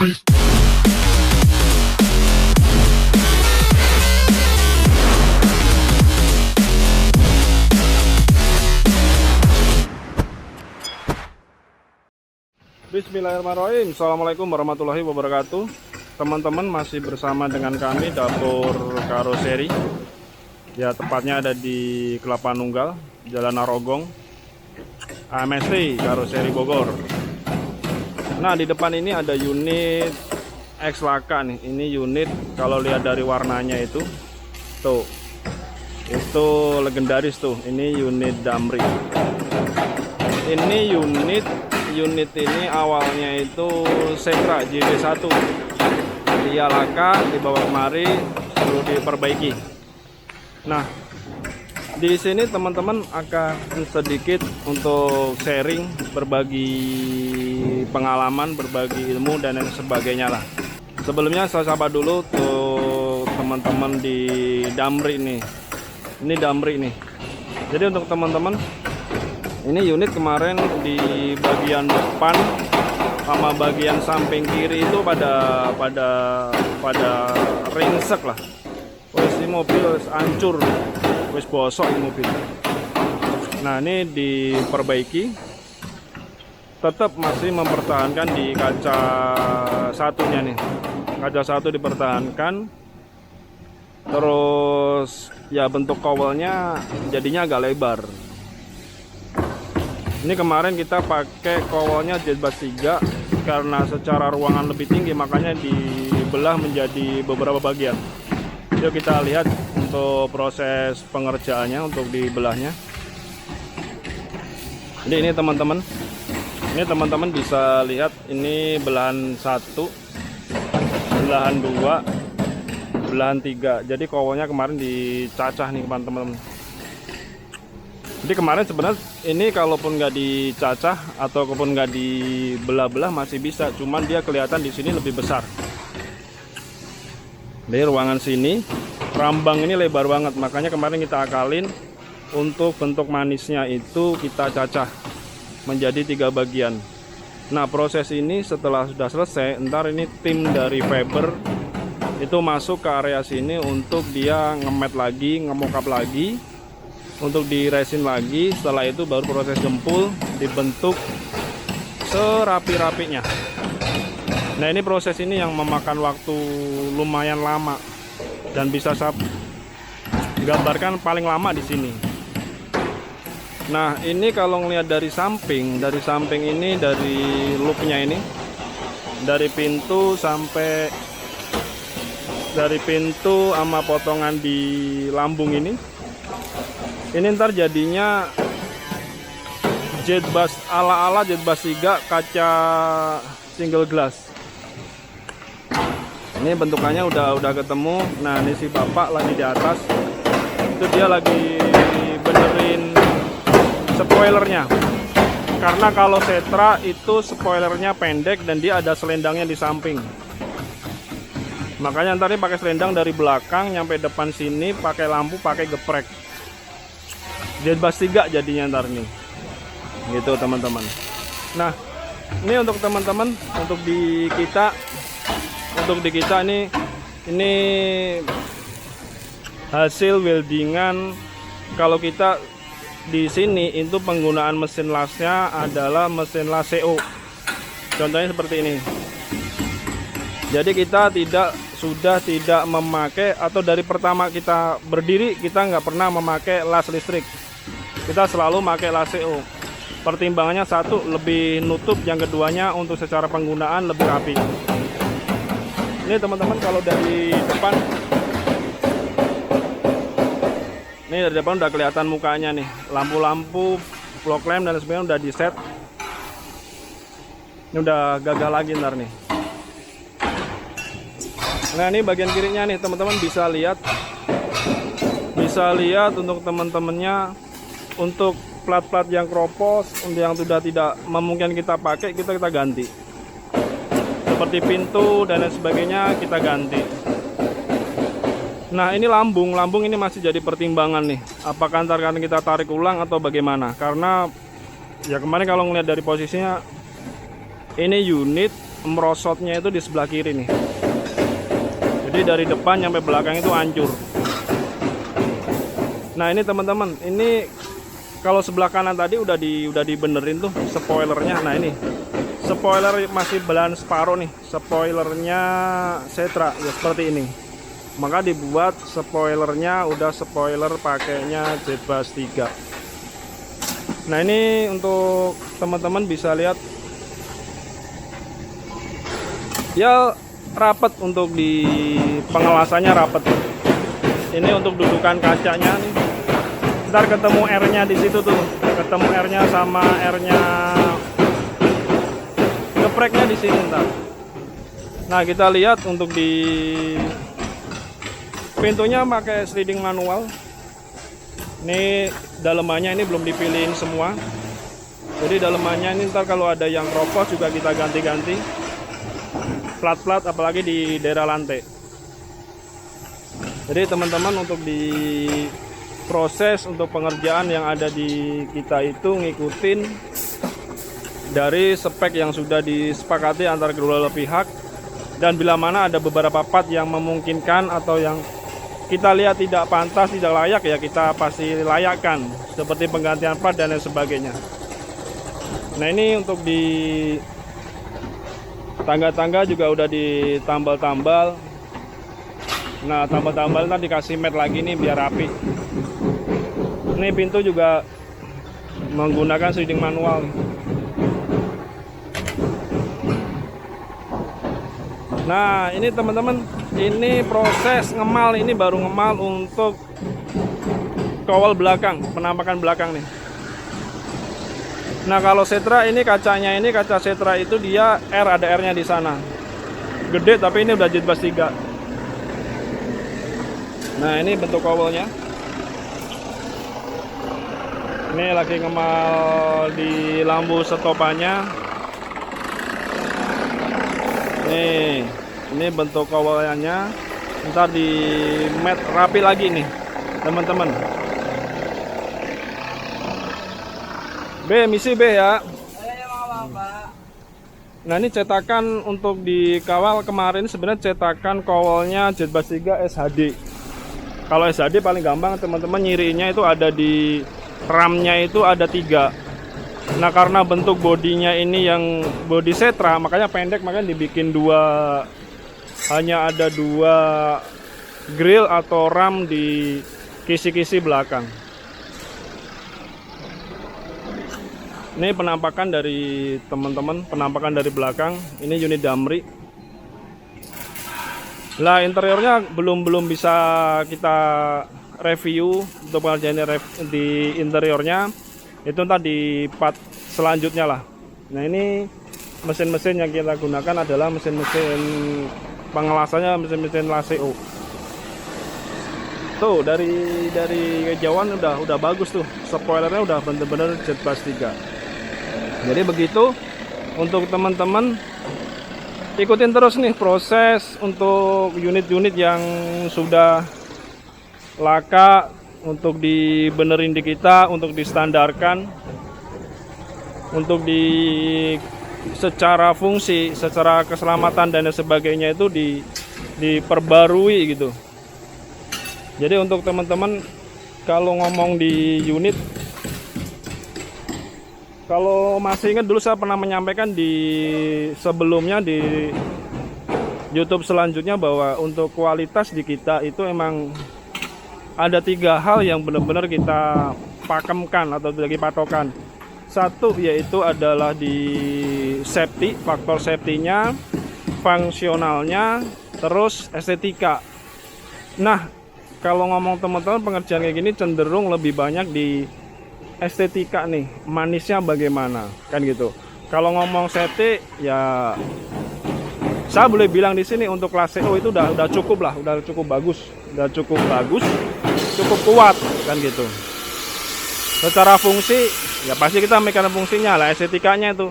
Bismillahirrahmanirrahim. Assalamualaikum warahmatullahi wabarakatuh. Teman-teman, masih bersama dengan kami Dapur Karoseri. Ya, tepatnya ada di Kelapa Nunggal, Jalan Narogong, AMST Karoseri Bogor. Nah, di depan ini ada unit X Laka nih. Ini unit kalau lihat dari warnanya itu tuh, itu legendaris tuh. Ini unit Damri. Ini unit ini awalnya itu Setra JD1. Dia laka, dibawa kemari, perlu diperbaiki. Nah, di sini teman-teman akan sedikit untuk sharing, berbagi pengalaman, berbagi ilmu dan lain sebagainya lah. Sebelumnya saya sapa dulu tuh teman-teman di Damri nih. Ini Damri nih. Jadi untuk teman-teman, ini unit kemarin di bagian depan sama bagian samping kiri itu pada ringsek lah. Wes ini mobil hancur, wes bosok ini mobil. Nah, ini diperbaiki, tetap masih mempertahankan di kaca satunya nih. Kaca satu dipertahankan. Terus ya bentuk kowelnya jadinya agak lebar. Ini kemarin kita pakai kowelnya Jetbus 3 karena secara ruangan lebih tinggi, makanya dibelah menjadi beberapa bagian. Yuk kita lihat untuk proses pengerjaannya untuk dibelahnya. Jadi ini teman-teman bisa lihat ini belahan 1, belahan 2, belahan 3. Jadi kowelnya kemarin dicacah nih teman-teman. Jadi kemarin sebenarnya ini kalaupun nggak dicacah ataupun nggak dibelah-belah masih bisa, cuman dia kelihatan di sini lebih besar. Di ruangan sini rambang ini lebar banget, makanya kemarin kita akalin untuk bentuk manisnya itu kita cacah menjadi 3 bagian. Nah, proses ini setelah sudah selesai, ntar ini tim dari Faber itu masuk ke area sini untuk dia ngemet lagi, ngemokap lagi, untuk di resin lagi. Setelah itu baru proses jempul, dibentuk serapi-rapinya. Nah, ini proses ini yang memakan waktu lumayan lama dan bisa saya gambarkan paling lama di sini. Nah, ini kalau ngelihat dari samping ini, dari loopnya ini, dari pintu sampai dari pintu sama potongan di lambung ini ntar jadinya Jetbus ala-ala Jetbus 3 kaca single glass. Ini bentukannya udah ketemu. Nah, ini si bapak lagi di atas. Itu dia lagi benerin spoilernya. Karena kalau Setra itu spoilernya pendek dan dia ada selendangnya di samping. Makanya ntar ini pakai selendang dari belakang nyampe depan sini, pakai lampu, pakai geprek. Jetbus 3 jadinya ntar nih, gitu teman-teman. Nah, ini untuk teman-teman, untuk di kita ini hasil weldingan. Kalau kita di sini itu penggunaan mesin lasnya adalah mesin las CO. Contohnya seperti ini. Jadi kita sudah tidak memakai, atau dari pertama kita berdiri kita nggak pernah memakai las listrik. Kita selalu pakai las CO. Pertimbangannya satu, lebih nutup, yang keduanya untuk secara penggunaan lebih rapi. Ini teman-teman kalau dari depan, ini dari depan udah kelihatan mukanya nih, lampu-lampu, fog lamp dan sebagainya udah di set. Ini udah gagal lagi ntar nih. Nah, ini bagian kirinya nih teman-teman bisa lihat untuk teman-temannya, untuk plat-plat yang kropos, untuk yang sudah tidak memungkinkan kita pakai, kita ganti. Seperti pintu dan lain sebagainya kita ganti. Nah, ini lambung ini masih jadi pertimbangan nih. Apakah ntar kan kita tarik ulang atau bagaimana? Karena ya kemarin kalau ngeliat dari posisinya, ini unit merosotnya itu di sebelah kiri nih. Jadi dari depan sampai belakang itu hancur. Nah ini teman-teman, ini kalau sebelah kanan tadi udah dibenerin tuh spoilernya. Nah ini spoiler masih belan separuh nih, spoilernya Setra ya seperti ini. Maka dibuat spoilernya udah spoiler pakainya Jetbus 3. Nah ini untuk teman-teman bisa lihat ya, rapet untuk di pengelasannya rapet. Ini untuk dudukan kacanya nih. Ntar ketemu R-nya di situ tuh, ketemu R-nya sama R-nya ngepreknya di sini ntar. Nah kita lihat untuk di pintunya pakai sliding manual. Ini dalemannya ini belum dipilihin semua. Jadi dalemannya ini ntar kalau ada yang keropos juga kita ganti-ganti. Plat-plat apalagi di daerah lantai. Jadi teman-teman untuk di proses untuk pengerjaan yang ada di kita itu ngikutin dari spek yang sudah disepakati antara kedua pihak, dan bila mana ada beberapa part yang memungkinkan atau yang kita lihat tidak pantas, tidak layak, ya kita pasti layakkan seperti penggantian part dan lain sebagainya. Nah ini untuk di tangga-tangga juga udah ditambal-tambal. Nah tambal-tambal nanti dikasih mat lagi nih biar rapi. Ini pintu juga menggunakan sliding manual. Nah ini teman-teman, ini proses ngemal, ini baru ngemal untuk kawal belakang, penampakan belakang nih. Nah kalau Setra ini kacanya, ini kaca Setra itu dia R, ada R-nya di sana. Gede tapi ini udah Jetbus 3. Nah ini bentuk kawalnya. Ini lagi ngemal di lampu stopannya. Ini bentuk kawalnya. Ntar di mat rapi lagi nih teman-teman. B, misi B ya. Nah ini cetakan untuk dikawal kemarin sebenarnya cetakan kawalnya Jetbus 3 SHD. Kalau SHD paling gampang teman-teman, nyiriinnya itu ada di ramnya itu ada 3. Nah karena bentuk bodinya ini yang bodi Setra makanya pendek, makanya dibikin hanya ada 2 grill atau ram di kisi-kisi belakang. Ini penampakan dari teman-teman, penampakan dari belakang. Ini unit Damri. Lah interiornya belum bisa kita review untuk pengerjaan di interiornya. Itu ntar di part selanjutnya lah. Nah ini mesin-mesin yang kita gunakan adalah mesin-mesin pengelasannya, mesin-mesin LACO. Tuh dari kejauhan udah bagus tuh. Spoilernya udah bener-bener Jetbus 3. Jadi begitu untuk teman-teman, ikutin terus nih proses untuk unit-unit yang sudah laka untuk dibenerin di kita, untuk distandarkan, untuk secara fungsi, secara keselamatan dan sebagainya itu diperbarui gitu. Jadi untuk teman-teman kalau ngomong di unit, kalau masih ingat dulu saya pernah menyampaikan di sebelumnya di YouTube selanjutnya bahwa untuk kualitas di kita itu emang ada 3 hal yang benar-benar kita pakemkan atau bagi patokan. Satu yaitu adalah di safety, faktor safety-nya, fungsionalnya, terus estetika. Nah, kalau ngomong teman-teman pengerjaan kayak gini cenderung lebih banyak di estetika nih, manisnya bagaimana, kan gitu. Kalau ngomong safety ya saya boleh bilang di sini untuk LACO itu udah cukup lah, udah cukup bagus, cukup kuat kan gitu. Secara fungsi ya pasti kita mikirkan fungsinya lah, estetikanya itu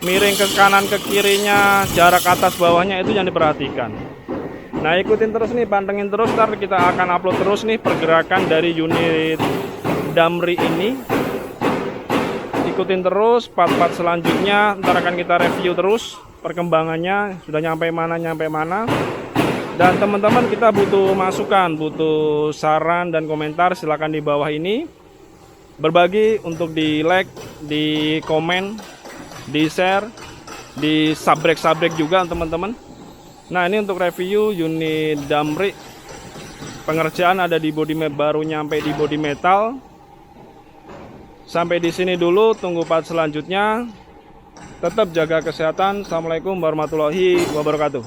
miring ke kanan ke kirinya, jarak atas bawahnya itu yang diperhatikan. Nah ikutin terus nih, pantengin terus, ntar kita akan upload terus nih pergerakan dari unit Damri ini. Ikutin terus part-part selanjutnya, ntar akan kita review terus. perkembangannya, sudah nyampe mana. Dan teman-teman, kita butuh masukan, butuh saran dan komentar, silahkan di bawah ini. Berbagi untuk di like, di komen, di share, di subrek juga teman-teman. Nah, ini untuk review unit Damri. Pengerjaan ada di body baru nyampe di body metal. Sampai di sini dulu, tunggu part selanjutnya. Tetap jaga kesehatan. Assalamualaikum warahmatullahi wabarakatuh.